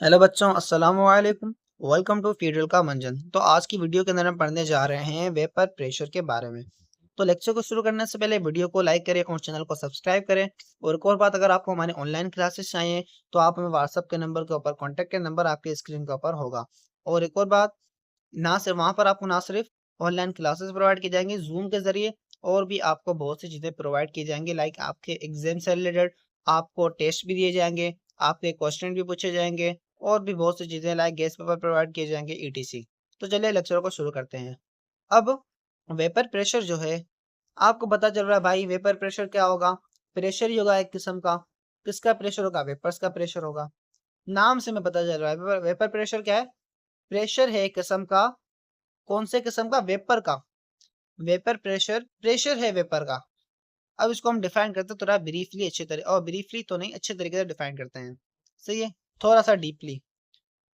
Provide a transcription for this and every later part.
Hello बच्चों, अस्सलाम वालेकुम। वेलकम टू फीडल का मंजन। तो आज की वीडियो के अंदर हम पढ़ने जा रहे हैं वेपर प्रेशर के बारे में। तो लेक्चर को शुरू करने से पहले वीडियो को लाइक करें और चैनल को सब्सक्राइब करें। और एक और बात, अगर आपको हमारी ऑनलाइन क्लासेस चाहिए तो आप हमें व्हाट्सअप के नंबर के ऊपर कॉन्टैक्ट के नंबर आपके स्क्रीन के ऊपर होगा। और एक और बात, ना सिर्फ वहाँ पर आपको ना सिर्फ ऑनलाइन क्लासेस प्रोवाइड की जाएंगी जूम के जरिए, और भी आपको बहुत सी चीज़ें प्रोवाइड की जाएंगी। लाइक आपके एग्जाम से रिलेटेड आपको टेस्ट भी दिए जाएंगे, आपके क्वेश्चन भी पूछे जाएंगे, और भी बहुत सी चीज़ें लाइक गेस्ट पेपर प्रोवाइड किए जाएंगे ईटीसी। तो चलिए लेक्चर को शुरू करते हैं। अब वेपर प्रेशर जो है, आपको पता चल रहा है भाई वेपर प्रेशर क्या होगा। प्रेशर ही होगा एक किस्म का। किसका प्रेशर होगा? वेपर्स का प्रेशर होगा। नाम से हमें पता चल रहा है वेपर प्रेशर क्या है। प्रेशर है एक किस्म का। कौन से किस्म का? वेपर का। वेपर प्रेशर प्रेशर है वेपर का। अब इसको हम डिफाइन करते हैं थोड़ा ब्रीफली, अच्छे तरह, और ब्रीफली तो नहीं, अच्छे तरीके से डिफाइन करते हैं। सही है, थोड़ा सा डीपली।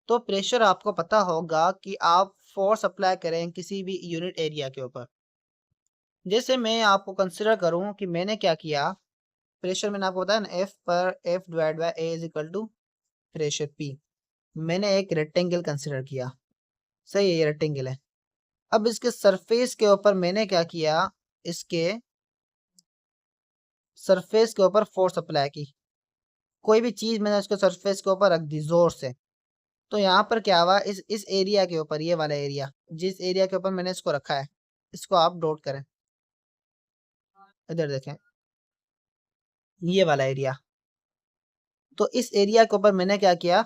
तो प्रेशर आपको पता होगा कि आप फोर्स अप्लाई करें किसी भी यूनिट एरिया के ऊपर। जैसे मैं आपको कंसिडर करूं कि मैंने क्या किया। प्रेशर मैंने आपको बताया ना, एफ पर F divide by A is equal to pressure P. मैंने एक रेक्टेंगल कंसिडर किया। सही है, ये रेक्टेंगल है। अब इसके सरफेस के ऊपर मैंने क्या किया, इसके सरफेस के ऊपर फोर्स अप्लाई की। कोई भी चीज मैंने उसके सरफेस के ऊपर रख दी जोर से। तो यहाँ पर क्या हुआ, इस एरिया के ऊपर, ये वाला एरिया, जिस एरिया के ऊपर मैंने इसको रखा है, इसको आप डॉट करें। इधर देखें, ये वाला एरिया। तो इस एरिया के ऊपर मैंने क्या किया,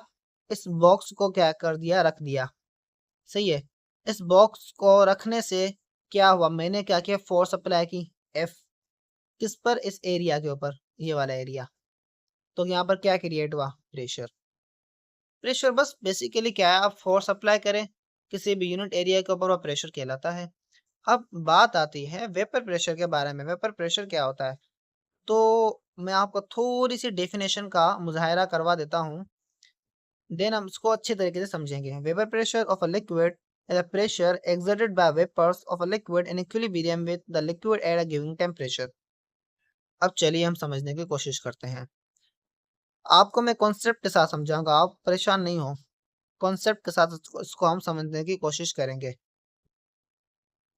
इस बॉक्स को क्या कर दिया, रख दिया। सही है। इस बॉक्स को रखने से क्या हुआ, मैंने क्या किया, फोर्स अप्लाई की एफ। किस पर? इस एरिया के ऊपर, ये वाला एरिया। तो यहाँ पर क्या क्रिएट हुआ? प्रेशर। प्रेशर बस बेसिकली क्या है, आप फोर्स अप्लाई करें किसी भी यूनिट एरिया के ऊपर, वो प्रेशर कहलाता है। अब बात आती है वेपर प्रेशर के बारे में। वेपर प्रेशर क्या होता है, तो मैं आपको थोड़ी सी डेफिनेशन का मुजाहिरा करवा देता हूँ, देन हम इसको अच्छे तरीके से समझेंगे। Vapour pressure of a liquid is a pressure exerted by vapors of a liquid in equilibrium with the liquid at a given temperature। अब चलिए हम समझने की कोशिश करते हैं। आपको मैं कॉन्सेप्ट के साथ समझाऊंगा, आप परेशान नहीं हो। कॉन्सेप्ट के साथ इसको हम समझने की कोशिश करेंगे।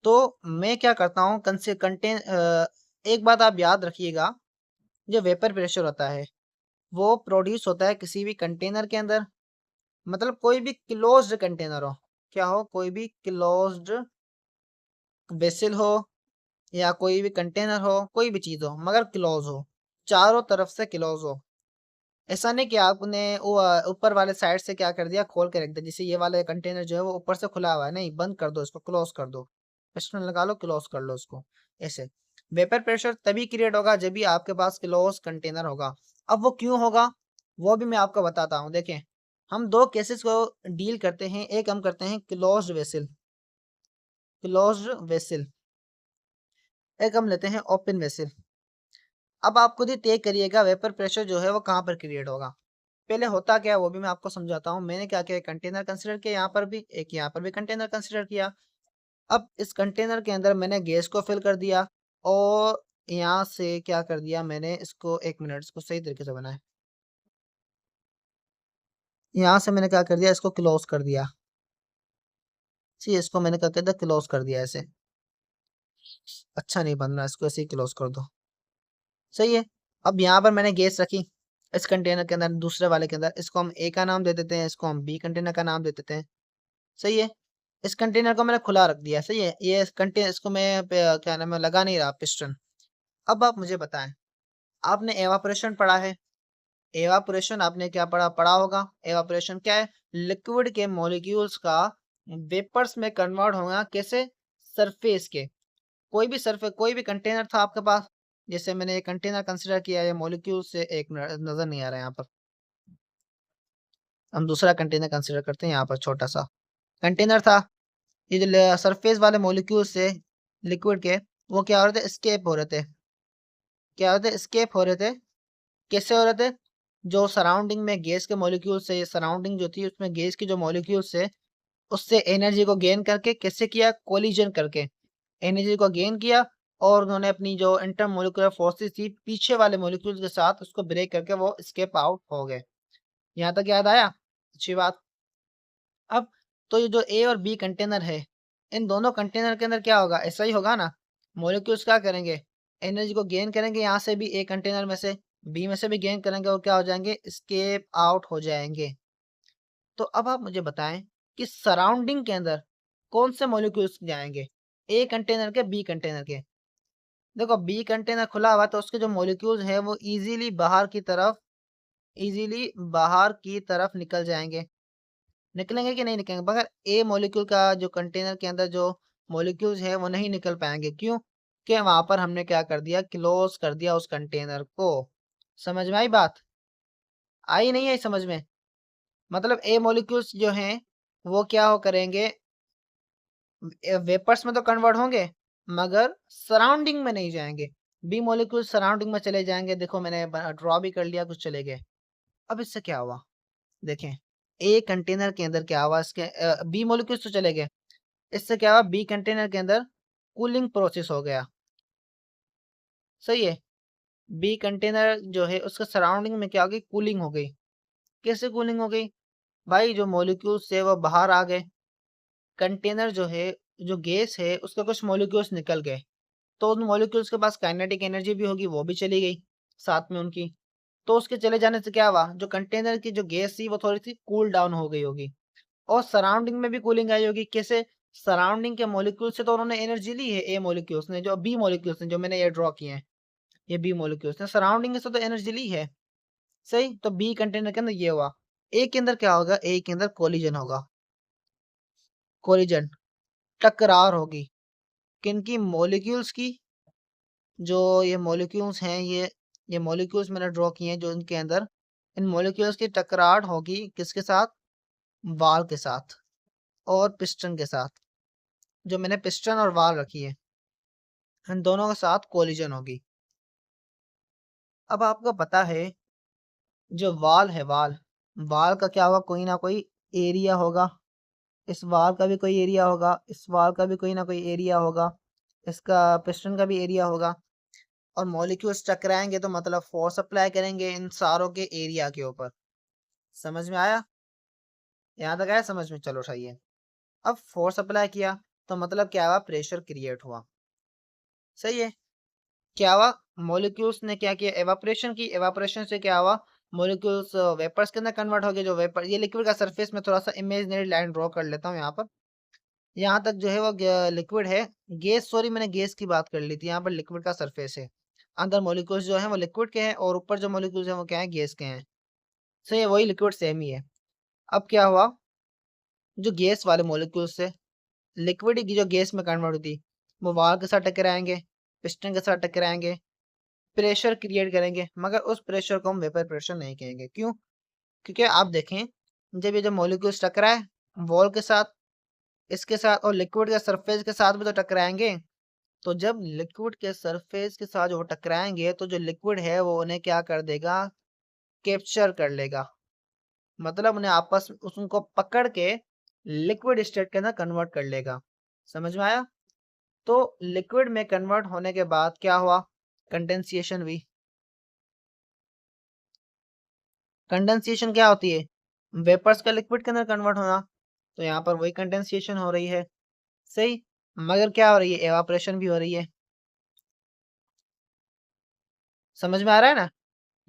तो मैं क्या करता हूँ, कंटेन एक बात आप याद रखिएगा, जो वेपर प्रेशर होता है वो प्रोड्यूस होता है किसी भी कंटेनर के अंदर। मतलब कोई भी क्लोज्ड कंटेनर हो, क्या हो, कोई भी क्लोज्ड वेसल हो, या कोई भी कंटेनर हो, कोई भी चीज़ हो मगर क्लोज हो, चारों तरफ से क्लोज हो। ऐसा नहीं कि आपने ऊपर वाले साइड से क्या कर दिया, खोल के रख दिया। जैसे ये वाला कंटेनर जो है वो ऊपर से खुला हुआ है, नहीं, बंद कर दो इसको, क्लोज कर दो, पिस्टन लगा लो, क्लोज कर लो उसको। ऐसे वेपर प्रेशर तभी क्रिएट होगा जब भी आपके पास क्लोज कंटेनर होगा। अब वो क्यों होगा, वो भी मैं आपको बताता हूँ। देखें, हम दो केसेस को डील करते हैं। एक हम करते हैं क्लोज्ड वेसल, क्लोज्ड वेसल। एक हम लेते हैं ओपन वेसल। अब आप खुद ही तय करिएगा वेपर प्रेशर जो है वो कहाँ पर क्रिएट होगा। पहले होता क्या है वो भी मैं आपको समझाता हूँ। मैंने क्या किया, कंटेनर कंसिडर किया, यहाँ पर भी एक, यहाँ पर भी कंटेनर कंसिडर किया। अब इस कंटेनर के अंदर मैंने गैस को फिल कर दिया, और यहाँ से क्या कर दिया मैंने, इसको एक मिनट, इसको सही तरीके से बनाए। यहाँ से मैंने क्या कर दिया, इसको क्लोज कर दिया। सी, इसको मैंने क्या कर दिया, क्लोज कर दिया ऐसे। अच्छा नहीं बन रहा, इसको ऐसे ही क्लोज कर दो। सही है। अब यहाँ पर मैंने गैस रखी इस कंटेनर के अंदर, दूसरे वाले के अंदर। इसको हम ए का नाम दे देते हैं, इसको हम बी कंटेनर का नाम दे देते हैं। सही है। इस कंटेनर को मैंने खुला रख दिया। सही है। ये कंटेनर, इसको मैं क्या नाम है, लगा नहीं रहा पिस्टन। अब आप मुझे बताएं, आपने एवापोरेशन पढ़ा है। एवापोरेशन आपने क्या पढ़ा, पढ़ा होगा। एवापोरेशन क्या है, लिक्विड के मॉलिक्यूल्स का वेपर्स में कन्वर्ट होना। कैसे? सरफेस के, कोई भी सरफेस, कोई भी कंटेनर था आपके पास। जैसे मैंने ये कंटेनर कंसिडर किया है मॉलिक्यूल से, एक मिनट, नजर नहीं आ रहा है यहाँ पर। हम दूसरा कंटेनर कंसिडर करते हैं। यहाँ पर छोटा सा कंटेनर था। ये जो सरफेस वाले मॉलिक्यूल से लिक्विड के, वो क्या हो रहे थे, स्केप हो रहे थे। क्या हो रहे थे? स्केप हो रहे थे। कैसे हो रहे थे? जो सराउंडिंग में गैस के मॉलिक्यूल से, सराउंडिंग जो थी उसमें गैस की जो मॉलिक्यूल से, उससे एनर्जी को गेन करके, कैसे किया, कोलिजन करके एनर्जी को गेन किया। और उन्होंने अपनी जो इंटर मोलिकुलर फोर्सेस थी पीछे वाले मॉलिक्यूल्स के साथ, उसको ब्रेक करके वो स्केप आउट हो गए। यहाँ तक याद आया? अच्छी बात। अब तो ये जो ए और बी कंटेनर है, इन दोनों कंटेनर के अंदर क्या होगा, ऐसा ही होगा ना। मॉलिक्यूल्स क्या करेंगे, एनर्जी को गेन करेंगे, यहाँ से भी ए कंटेनर में से, बी में से भी गेन करेंगे और क्या हो जाएंगे, स्केप आउट हो जाएंगे। तो अब आप मुझे बताएं कि सराउंडिंग के अंदर कौन से मॉलिक्यूल्स जाएंगे, ए कंटेनर के बी कंटेनर के। देखो बी कंटेनर खुला हुआ तो उसके जो मॉलिक्यूल्स है वो इजीली बाहर की तरफ निकल जाएंगे। निकलेंगे कि नहीं निकलेंगे, मगर ए मॉलिक्यूल का जो कंटेनर के अंदर जो मॉलिक्यूल्स है वो नहीं निकल पाएंगे। क्यों? कि वहां पर हमने क्या कर दिया, क्लोज कर दिया उस कंटेनर को। समझ में आई बात? आई नहीं आई समझ में? मतलब ए मॉलिक्यूल्स जो हैं वो क्या हो करेंगे, वेपर्स में तो कन्वर्ट होंगे मगर सराउंडिंग में नहीं जाएंगे। बी मॉलिक्यूल सराउंडिंग में चले जाएंगे, देखो मैंने ड्रॉ भी कर लिया, कुछ चले गए। अब इससे क्या हुआ, देखें ए कंटेनर के अंदर क्या हुआ, इसके बी मॉलिक्यूल्स तो चले गए, इससे क्या हुआ, बी कंटेनर के अंदर कूलिंग प्रोसेस हो गया। सही है, बी कंटेनर जो है उसके सराउंडिंग में क्या हो गई, कूलिंग हो गई। कैसे कूलिंग हो गई भाई, जो मॉलिक्यूल्स थे वो बाहर आ गए, कंटेनर जो है, जो गैस है उसके कुछ मॉलिक्यूल्स निकल गए, तो उन मॉलिक्यूल्स के पास काइनेटिक एनर्जी भी होगी, वो भी चली गई साथ में उनकी। तो उसके चले जाने से क्या हुआ, जो कंटेनर की जो गैस थी वो थोड़ी सी कूल डाउन हो गई होगी और सराउंडिंग में भी कूलिंग आई होगी। कैसे? सराउंडिंग के मॉलिक्यूल से तो उन्होंने एनर्जी ली है, ए मॉलिक्यूल्स ने, जो बी मॉलिक्यूल्स ने, जो मैंने ये ड्रॉ किए हैं, ये बी मॉलिक्यूल्स ने सराउंडिंग से तो एनर्जी ली है। सही, तो बी कंटेनर के अंदर ये हुआ। ए के अंदर क्या होगा, ए के अंदर कोलिजन होगा, कोलिजन, टकरार होगी। किनकी? मॉलिक्यूल्स की। जो ये मॉलिक्यूल्स हैं, ये मॉलिक्यूल्स मैंने ड्रॉ किए हैं जो इनके अंदर, इन मॉलिक्यूल्स की टकरार होगी किसके साथ, वाल के साथ और पिस्टन के साथ। जो मैंने पिस्टन और वाल रखी है, इन दोनों के साथ कोलिजन होगी। अब आपको पता है जो वाल है, वाल, वाल का क्या होगा, कोई ना कोई एरिया होगा। इस वाल का भी कोई एरिया होगा, इस वाल का भी कोई ना कोई एरिया होगा, इसका पिस्टन का भी एरिया होगा। और मॉलिक्यूल्स टकराएंगे तो मतलब फोर्स अप्लाई करेंगे इन सारों के एरिया के ऊपर। समझ में आया? यहाँ तक आया समझ में? चलो सही है। अब फोर्स अप्लाई किया तो मतलब क्या हुआ, प्रेशर क्रिएट हुआ। सही है, क्या हुआ, मॉलिक्यूल्स ने क्या किया, एवापोरेशन की, एवापोरेशन से क्या हुआ, मॉलिक्यूल्स वेपर्स के अंदर कन्वर्ट हो गए। जो वेपर, ये लिक्विड का सरफेस में थोड़ा सा इमेजिनरी लाइन ड्रॉ कर लेता हूँ यहाँ पर। यहाँ तक जो है वो लिक्विड है, गैस, सॉरी मैंने गैस की बात कर ली थी, यहाँ पर लिक्विड का सरफेस है। अंदर मॉलिक्यूल्स जो है वो लिक्विड के हैं और ऊपर जो मॉलिक्यूल्स हैं वो क्या है, गैस के हैं। सही है, वही लिक्विड सेम ही है। अब क्या हुआ, जो गैस वाले मॉलिक्यूल्स से लिक्विड की जो गैस में कन्वर्ट होती, वो वाल के साथ टकराएंगे, पिस्टन के साथ टकराएंगे, प्रेशर क्रिएट करेंगे, मगर उस प्रेशर को हम वेपर प्रेशर नहीं कहेंगे। क्यों? क्योंकि आप देखें, जब ये जो मॉलिक्यूल्स टकराए वॉल के साथ, इसके साथ और लिक्विड के सरफेस के साथ भी तो टकराएंगे। तो जब लिक्विड के सरफेस के साथ जो वो टकराएंगे तो जो लिक्विड है वो उन्हें क्या कर देगा, कैप्चर कर लेगा। मतलब उन्हें आपस में उनको पकड़ के लिक्विड स्टेट के अंदर कन्वर्ट कर लेगा। समझ में आया? तो लिक्विड में कन्वर्ट होने के बाद क्या हुआ, कंडेंसिएशन हुई। कंडेंसिएशन क्या होती है, वेपर्स का लिक्विड के अंदर कन्वर्ट होना। तो यहाँ पर वही कंडेंसिएशन हो रही है। सही, मगर क्या हो रही है, एवापोरेशन भी हो रही है। समझ में आ रहा है ना?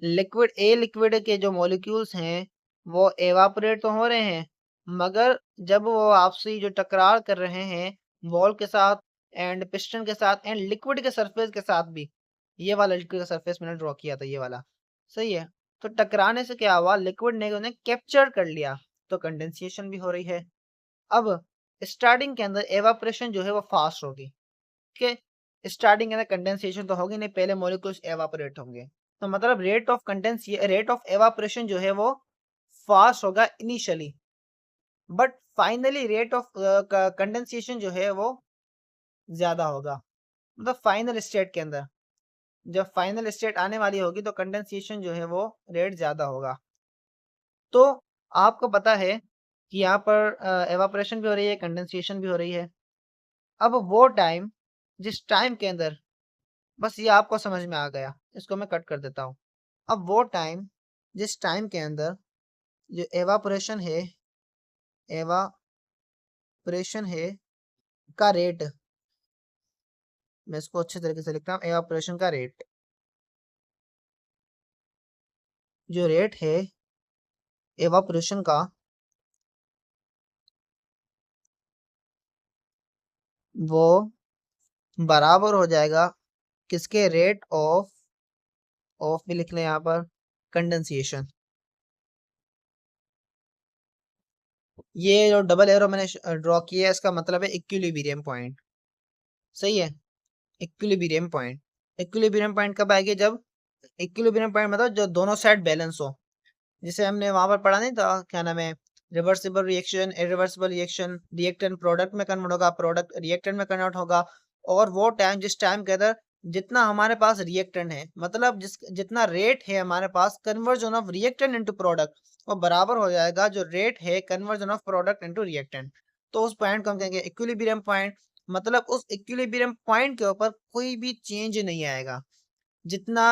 लिक्विड के जो मॉलिक्यूल्स हैं वो एवापोरेट तो हो रहे हैं, मगर जब वो आपसी जो टकरार कर रहे हैं वॉल के साथ एंड पिस्टन के साथ एंड लिक्विड के सरफेस के साथ भी, ये वाला लिक्विड का सरफेस मैंने ड्रॉ किया था, ये वाला। सही है, तो टकराने से क्या हुआ, लिक्विड ने उन्हें कैप्चर कर लिया, तो कंडेंसेशन भी हो रही है। अब स्टार्टिंग के अंदर एवापोरेशन जो है वो फास्ट होगी, कि स्टार्टिंग के अंदर कंडेंसेशन तो होगी नहीं, पहले मॉलिक्यूल्स एवापोरेट होंगे। तो मतलब रेट ऑफ एवापोरेशन जो है वो फास्ट होगा initially, but finally rate of condensation जो है वो ज्यादा होगा। मतलब फाइनल स्टेट के अंदर, जब फाइनल स्टेट आने वाली होगी तो कंडेंसेशन जो है वो रेट ज्यादा होगा। तो आपको पता है कि यहाँ पर एवापोरेशन भी हो रही है, कंडेंसेशन भी हो रही है। अब वो टाइम, जिस टाइम के अंदर, बस ये आपको समझ में आ गया, इसको मैं कट कर देता हूँ। अब वो टाइम, जिस टाइम के अंदर जो एवापोरेशन है का रेट, मैं इसको अच्छे तरीके से लिखता हूँ, एवापोरेशन का रेट, जो रेट है एवापोरेशन का वो बराबर हो जाएगा किसके, रेट ऑफ भी लिख लें यहाँ पर, कंडेंसेशन। ये जो डबल एरो मैंने ड्रॉ किया है इसका मतलब है इक्विलिब्रियम पॉइंट। सही है, इक्विलिब्रियम पॉइंट। इक्विलिब्रियम पॉइंट कब आएगी, जब इक्विलिब्रियम पॉइंट मतलब जो दोनों साइड बैलेंस हो। जिसे हमने वहां पर पढ़ा नहीं था, क्या नाम है, reversible reaction, irreversible reaction, reactant product में कन्वर्ट होगा, प्रोडक्ट रिएक्टेंट में कन्वर्ट होगा। और वो टाइम, जिस टाइम के अंदर जितना हमारे पास रिएक्टेंट है, मतलब जितना रेट है हमारे पास conversion of reactant into product, वो बराबर हो जाएगा जो रेट है conversion of product into reactant. तो उस पॉइंट को हम कहेंगे इक्विलिब्रियम पॉइंट। मतलब उस इक्विलिब्रियम पॉइंट के ऊपर कोई भी चेंज नहीं आएगा। जितना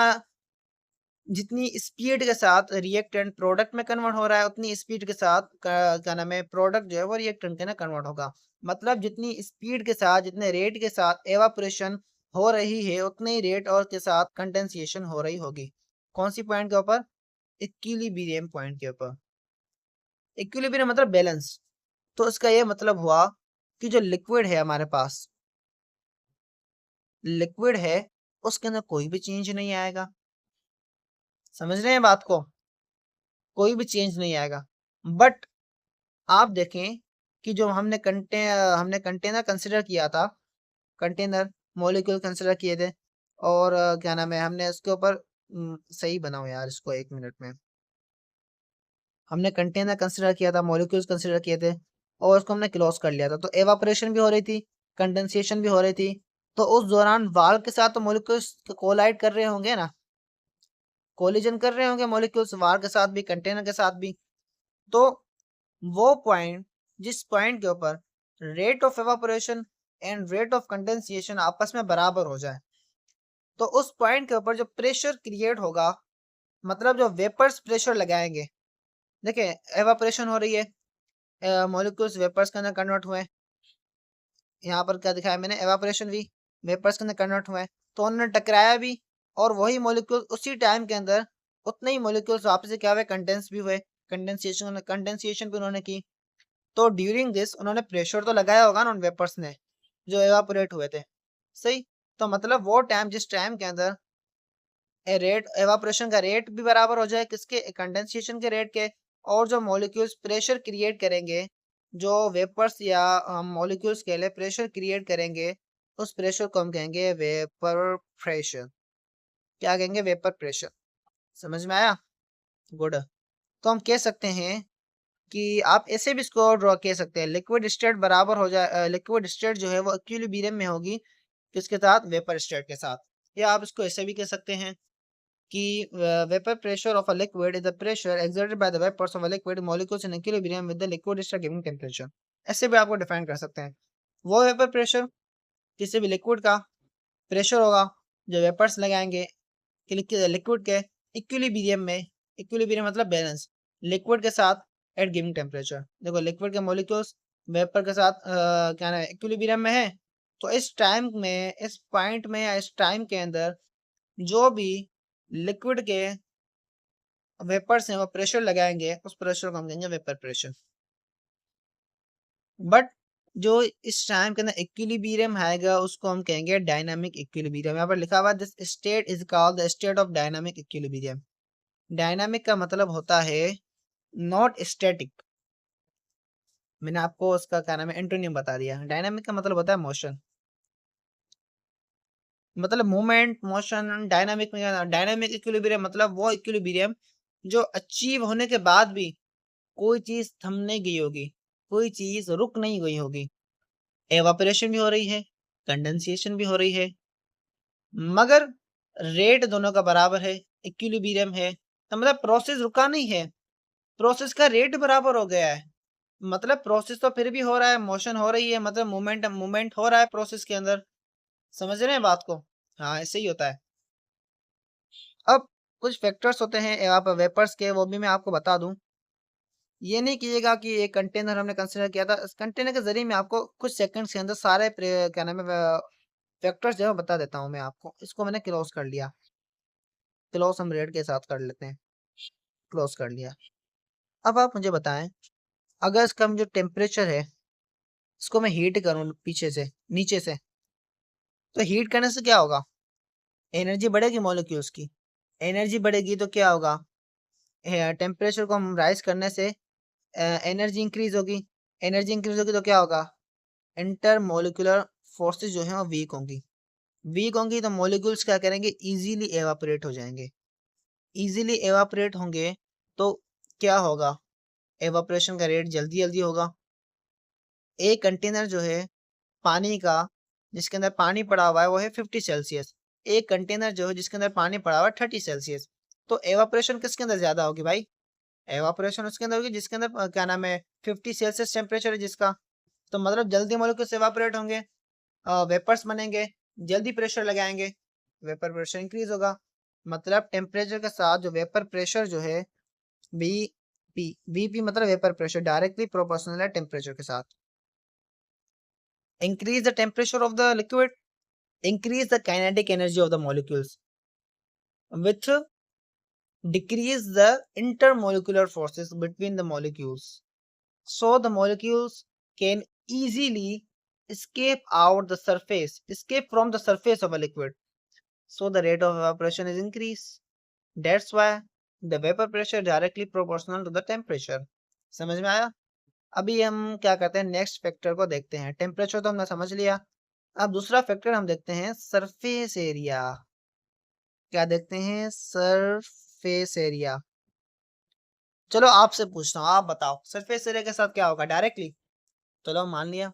जितनी स्पीड के साथ रिएक्टेंट प्रोडक्ट में कन्वर्ट हो रहा है, उतनी स्पीड के साथ क्या नाम है, प्रोडक्ट जो है वो रिएक्टेंट के ना कन्वर्ट होगा। मतलब जितनी स्पीड के साथ, जितने रेट के साथ एवापोरेशन हो रही है, उतने ही रेट और के साथ कंडेंसेशन हो रही होगी। कौन सी पॉइंट के ऊपर, इक्विलिब्रियम पॉइंट के ऊपर। इक्विलिब्रियम मतलब बैलेंस। तो इसका ये मतलब हुआ कि जो लिक्विड है हमारे पास, लिक्विड है, उसके अंदर कोई भी चेंज नहीं आएगा। समझ रहे हैं बात को, कोई भी चेंज नहीं आएगा। बट आप देखें कि जो हमने कंटेनर कंसिडर किया था, कंटेनर मॉलिक्यूल कंसिडर किए थे, और क्या नाम है, हमने इसके ऊपर सही बनाओ यार इसको, 1 मिनट में। हमने कंटेनर कंसिडर किया था, मॉलिक्यूल्स कंसिडर किए थे, और उसको हमने क्लोज कर लिया था। तो एवापोरेशन भी हो रही थी, कंडेंसेशन भी हो रही थी। तो उस दौरान वाल के साथ तो मॉलिक्यूल्स कोलाइड कर रहे होंगे ना, कोलिजन कर रहे होंगे मॉलिक्यूल्स वाल के साथ भी, कंटेनर के साथ भी। तो वो पॉइंट, जिस पॉइंट के ऊपर rate of evaporation and rate of condensation आपस में बराबर हो जाए, तो उस पॉइंट के ऊपर जो प्रेशर क्रिएट होगा, मतलब जो वेपर्स प्रेशर लगाएंगे। देखिए एवापोरेशन हो रही है, मॉलिक्यूल्स वेपर्स के अंदर कन्वर्ट हुए, यहाँ पर क्या दिखाया मैंने, एवापोरेशन भी, वेपर्स के अंदर कन्वर्ट हुए, तो उन्होंने टकराया भी, और वही मॉलिक्यूल उसी टाइम के अंदर उतने ही मॉलिक्यूल्स वापस से क्या हुए, कंडेंस भी हुए, कंडेंसेशन भी उन्होंने की। तो ड्यूरिंग दिस उन्होंने प्रेशर तो लगाया होगा ना उन वेपर्स ने जो एवापोरेट हुए थे। सही। तो मतलब वो टाइम, जिस टाइम के अंदर रेट एवापोरेशन का रेट भी बराबर हो जाए किसके, कंडेंसेशन के रेट के, और जो मॉलिक्यूल्स प्रेशर क्रिएट करेंगे, जो वेपर्स या मॉलिक्यूल्स के लिए प्रेशर क्रिएट करेंगे, उस प्रेशर को हम कहेंगे वेपर प्रेशर। क्या कहेंगे, वेपर प्रेशर। समझ में आया, गुड। तो हम कह सकते हैं कि आप ऐसे भी इसको ड्रॉ कह सकते हैं, लिक्विड स्टेट बराबर हो जाए, लिक्विड स्टेट जो है वो इक्विलिब्रियम में होगी किसके साथ, वेपर स्टेट के साथ। या आप इसको ऐसे भी कह सकते हैं कि vapour pressure of a liquid is the pressure exerted by the vapors of a liquid molecules in equilibrium with the liquid state giving temperature। ऐसे भी आपको डिफाइन कर सकते हैं। वो वेपर प्रेशर, किसी भी लिक्विड का प्रेशर होगा जो वेपर्स लगाएंगे लिक्विड के इक्विलिब्रियम में, इक्विलिब्रियम मतलब बैलेंस, लिक्विड के साथ एट गिविंग टेम्परेचर। देखो लिक्विड के मॉलिक्यूल्स वेपर के साथ क्या नाम है, इक्विलिब्रियम में है। तो इस टाइम में, इस पॉइंट में या इस टाइम के अंदर जो भी लिक्विड के वेपर्स हैं वो प्रेशर लगाएंगे, उस प्रेशर को हम कहेंगे वेपर प्रेशर। बट जो इस टाइम के अंदर इक्विलिब्रियम आएगा उसको हम कहेंगे डायनामिक इक्विलिब्रियम। यहाँ पर लिखा हुआ है this state is called the state of dynamic equilibrium. Dynamic का मतलब होता है नॉट स्टैटिक। मैंने आपको उसका क्या नाम है, एंटोनियम बता दिया। डायनामिक का मतलब होता है मोशन, मतलब मूवमेंट, मोशन। डायनामिक में, डायनामिक इक्विलिब्रियम मतलब वो इक्विलिब्रियम जो अचीव होने के बाद भी कोई चीज थम नहीं गई होगी, कोई चीज रुक नहीं गई होगी। एवापोरेशन भी हो रही है, कंडेंसेशन भी हो रही है, मगर रेट दोनों का बराबर है, इक्विलिब्रियम है। तो मतलब प्रोसेस रुका नहीं है, प्रोसेस का रेट बराबर हो गया है। मतलब प्रोसेस तो फिर भी हो रहा है, मोशन हो रही है, मतलब मूवमेंट मूवमेंट हो रहा है प्रोसेस के अंदर। समझ रहे हैं बात को, हाँ ऐसे ही होता है। अब कुछ फैक्टर्स होते हैं आप वेपर्स के, वो भी मैं आपको बता दूं। ये नहीं कीजिएगा कि एक कंटेनर हमने कंसिडर किया था, इस कंटेनर के जरिए मैं आपको कुछ सेकंड्स के अंदर सारे क्या नाम है फैक्टर्स जो है बता देता हूँ मैं आपको। इसको मैंने क्लोज कर लिया, क्लोज हम रेड के साथ कर लेते हैं, क्लोज कर लिया। अब आप मुझे बताएं, अगर इसका जो टेम्परेचर है इसको मैं हीट करूँ पीछे से नीचे से, तो हीट करने से क्या होगा, एनर्जी बढ़ेगी मॉलिक्यूल्स की, एनर्जी बढ़ेगी तो क्या होगा, टेम्परेचर को हम राइज करने से एनर्जी इंक्रीज होगी, एनर्जी इंक्रीज होगी तो क्या होगा, इंटर मोलिकुलर फोर्सेस जो है वो वीक होंगी, वीक होंगी तो मॉलिक्यूल्स क्या करेंगे, इजीली एवापोरेट हो जाएंगे, इजीली एवापोरेट होंगे तो क्या होगा, एवापोरेशन का रेट जल्दी जल्दी होगा। एक कंटेनर जो है पानी का, जिसके अंदर पानी पड़ा हुआ है वो है 50 सेल्सियस, एक कंटेनर जो है जिसके अंदर पानी पड़ा हुआ है 30 सेल्सियस, तो एवापोरेशन किसके अंदर ज्यादा होगी भाई, एवापोरेशन उसके अंदर होगी जिसके अंदर क्या नाम है 50 सेल्सियस टेम्परेचर है जिसका, तो मतलब जल्दी मॉलिक्यूल्स एवापोरेट होंगे, वेपर्स बनेंगे, जल्दी प्रेशर लगाएंगे, वेपर प्रेशर इंक्रीज होगा, मतलब टेम्परेचर के साथ जो वेपर प्रेशर जो है वी पी, वीपी मतलब वेपर प्रेशर डायरेक्टली प्रोपोर्शनल है टेम्परेचर के साथ। Increase the temperature of the liquid, increase the kinetic energy of the molecules, which decrease the intermolecular forces between the molecules, so the molecules can easily escape from the surface of a liquid, so the rate of evaporation is increased. That's why the vapor pressure directly proportional to the temperature. समझ में आया? अभी हम क्या करते हैं, next factor को देखते हैं। टेम्परेचर तो हमने समझ लिया, अब दूसरा फैक्टर हम देखते हैं सरफेस एरिया। क्या देखते हैं, सरफेस एरिया। चलो आपसे पूछता हूँ, आप बताओ सरफेस एरिया के साथ क्या होगा, डायरेक्टली, चलो मान लिया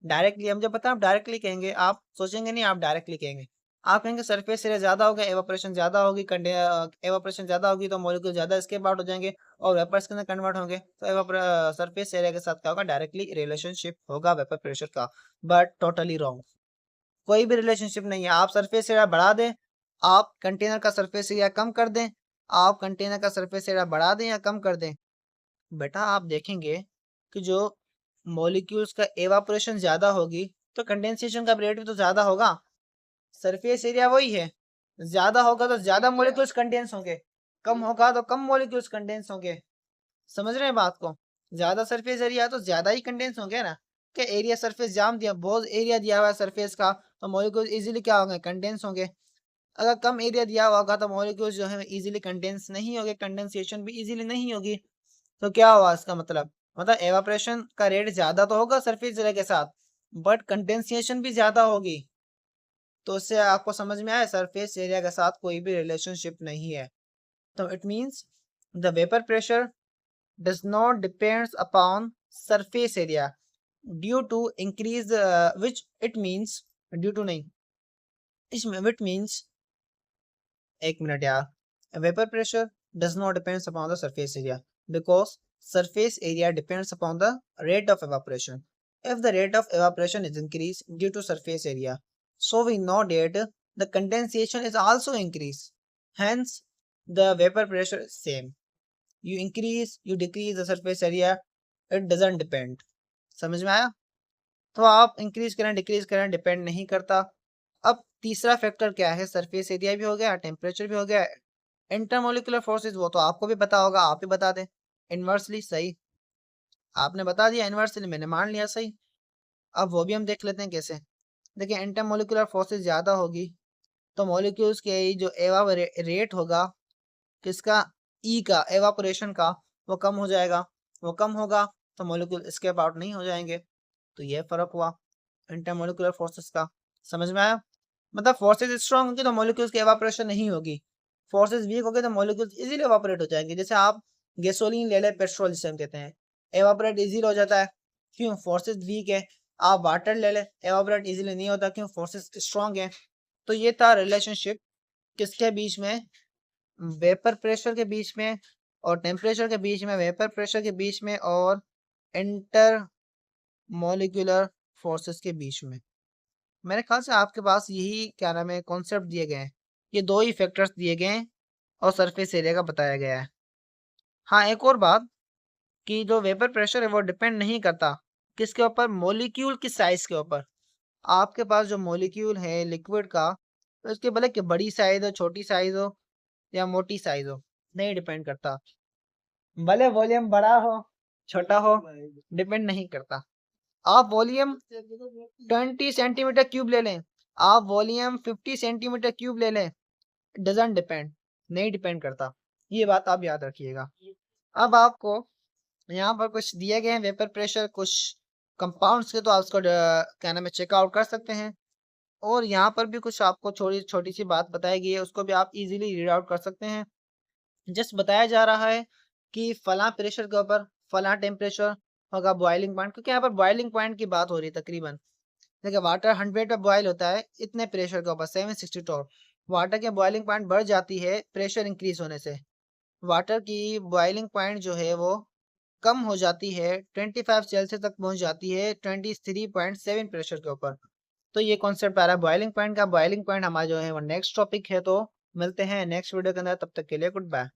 डायरेक्टली। हम जब पता आप डायरेक्टली कहेंगे, आप सोचेंगे नहीं, आप डायरेक्टली कहेंगे, आप कहेंगे सरफेस एरिया ज्यादा होगा, एवापोरेशन ज्यादा होगी, एवापोरेशन ज्यादा होगी तो मॉलिक्यूल ज्यादा एस्केप आउट हो जाएंगे और वेपर्स के अंदर कन्वर्ट होंगे, तो सरफेस एरिया के साथ क्या होगा, डायरेक्टली रिलेशनशिप होगा वेपर प्रेशर का। बट टोटली रॉन्ग, कोई भी रिलेशनशिप नहीं है। आप सरफेस एरिया बढ़ा दें, आप कंटेनर का सरफेस एरिया कम कर दें, आप कंटेनर का सरफेस एरिया बढ़ा दें या कम कर दें, बेटा आप देखेंगे कि जो मॉलिक्यूल्स का एवापोरेशन ज्यादा होगी तो कंडेंसेशन का रेट भी तो ज्यादा होगा। सरफेस एरिया वही है, ज्यादा होगा तो ज्यादा मॉलिक्यूल्स कंडेंस होंगे, कम होगा तो कम मॉलिक्यूल्स कंडेंस होंगे। समझ रहे हैं बात को, ज्यादा सरफेस एरिया तो ज्यादा ही कंडेंस होंगे ना, कि एरिया सरफेस जाम दिया, बहुत एरिया दिया हुआ है सरफेस का, तो मॉलिक्यूल्स इजीली क्या होंगे, कंडेंस होंगे। अगर कम एरिया दिया हुआ होगा तो मॉलिक्यूल्स जो है इजीली कंडेंस नहीं होंगे, कंडेंसेशन भी इजीली नहीं होगी। तो क्या हुआ इसका मतलब एवापोरेशन का रेट ज्यादा तो होगा सरफेस एरिया के साथ, बट कंडेंसेशन भी ज्यादा होगी। तो इससे आपको समझ में आया सरफेस एरिया के साथ कोई भी रिलेशनशिप नहीं है। तो it means the vapour pressure does not depends upon surface area due to increase which it means due to नहीं, इसमें which means, एक मिनट यार, vapor pressure does not depends upon the surface area because surface area depends upon the rate of evaporation. If the rate of evaporation is increased due to surface area, so we know that the condensation is also increased, hence the vapor pressure is same. You increase you decrease the surface area, it doesn't depend. समझ में आया? तो आप increase करें decrease करें depend नहीं करता। अब तीसरा फैक्टर क्या है, सरफेस एरिया भी हो गया, टेम्परेचर भी हो गया, इंटरमोलिकुलर फोर्सेस वो तो आपको भी पता होगा, आप ही बता दें। इनवर्सली सही, आपने बता दिया, इनवर्सली मैंने मान लिया सही। अब वो भी हम देख लेते हैं कैसे। देखिए इंटरमोलिकुलर फोर्सेस ज़्यादा होगी तो मॉलिक्यूल्स के जो रेट होगा किसका, ई का, एवापोरेशन का, वो कम हो जाएगा, वो कम होगा तो मॉलिक्यूल एस्केप आउट नहीं हो जाएंगे। तो ये फर्क हुआ इंटरमोलिकुलर फोर्सेस का। समझ में आया? मतलब फोर्सेस स्ट्रांग होंगी तो मॉलिक्यूल्स की एवापोरेशन नहीं होगी, फोर्सेस वीक होगी तो मॉलिक्यूल्स इजीली एवापोरेट हो जाएंगे। जैसे आप गैसोलीन ले लें, पेट्रोल जिसे हम कहते हैं, एवापोरेट इजीली हो जाता है, क्यों, फोर्सेस वीक है। आप वाटर ले लें, एवापोरेट इजीली नहीं होता, क्यों, फोर्सेस स्ट्रांग है। तो ये था रिलेशनशिप किसके बीच में, वेपर प्रेशर के बीच में और टेम्परेचर के बीच में, वेपर प्रेशर के बीच में और इंटर मॉलिक्यूलर फोर्सेस के बीच में। मेरे ख्याल से आपके पास यही क्या नाम है कॉन्सेप्ट दिए गए हैं, ये दो ही फैक्टर्स दिए गए हैं और सरफेस एरिया का बताया गया है। हाँ एक और बात, कि जो वेपर प्रेशर है वो डिपेंड नहीं करता किसके ऊपर, मॉलिक्यूल की साइज के ऊपर। आपके पास जो मॉलिक्यूल है लिक्विड का, तो इसके भले कि बड़ी साइज हो, छोटी साइज हो या मोटी साइज हो, नहीं डिपेंड करता। भले वॉल्यूम बड़ा हो छोटा हो, डिपेंड नहीं करता। आप वॉल्यूम 20 सेंटीमीटर क्यूब ले लें, आप वॉल्यूम 50 सेंटीमीटर क्यूब ले लें, डजेंट डिपेंड, नहीं डिपेंड करता। ये बात आप याद रखिएगा। अब आपको यहाँ पर कुछ दिए गए हैं वेपर प्रेशर, कुछ कंपाउंड्स के, तो आप उसको क्या नाम है चेकआउट कर सकते हैं। और यहाँ पर भी कुछ आपको छोटी छोटी सी बात बताई गई है, उसको भी आप इजीली रीड आउट कर सकते हैं। जस्ट बताया जा रहा है कि फला प्रेशर के ऊपर फला टेम्परेचर होगा बॉइलिंग पॉइंट, क्योंकि यहाँ पर बॉइलिंग पॉइंट की बात हो रही है तकरीबन। देखिए वाटर 100 पे बॉयल होता है इतने प्रेशर के ऊपर 762। वाटर की बॉइलिंग पॉइंट बढ़ जाती है प्रेशर इंक्रीज होने से। वाटर की बॉइलिंग पॉइंट जो है वो कम हो जाती है 25 सेल्सियस तक पहुंच जाती है 23.7 प्रेशर के ऊपर। तो ये कॉन्सेप्ट आ रहा है बॉइलिंग पॉइंट का। बॉइलिंग पॉइंट हमारा जो है वो नेक्स्ट टॉपिक है, तो मिलते हैं नेक्स्ट वीडियो के अंदर, तब तक के लिए गुड बाय।